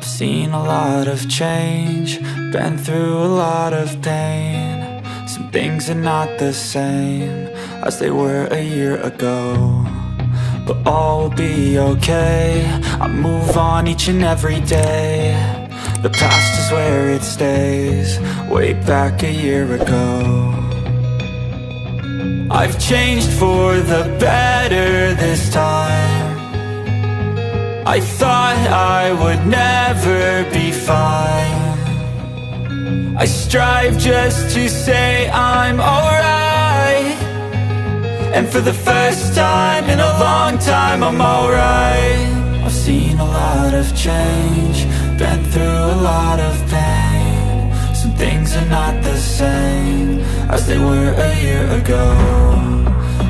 I've seen a lot of change, been through a lot of pain. Some things are not the same as they were a year ago, but all will be okay. I move on each and every day. The past is where it stays, way back a year ago. I've changed for the better this time. I thought I would never be fine. I strive just to say I'm alright, and for the first time in a long time I'm alright. I've seen a lot of change, been through a lot of pain. Some things are not the same as they were a year ago,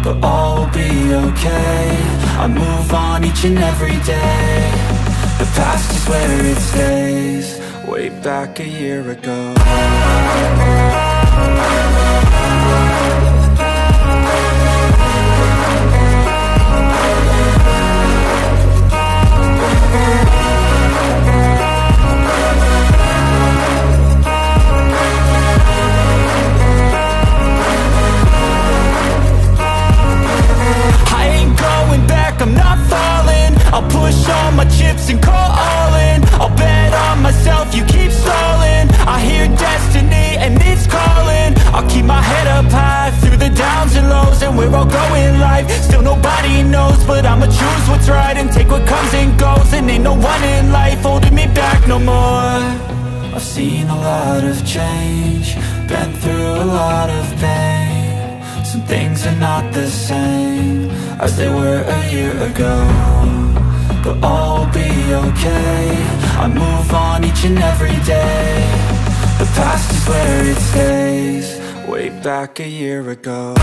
but all will be okay. I move on each and every day. The past is where it stays, way back a year ago. I'm not falling, I'll push all my chips and call all in. I'll bet on myself, you keep stalling. I hear destiny and it's calling. I'll keep my head up high through the downs and lows, and we're all going live. Still nobody knows, but I'ma choose what's right and take what comes and goes. And ain't no one in life holding me back no more. I've seen a lot of change, been through a lot of pain. Some things are not the same as they were a year ago, but all will be okay. I move on each and every day. The past is where it stays, way back a year ago.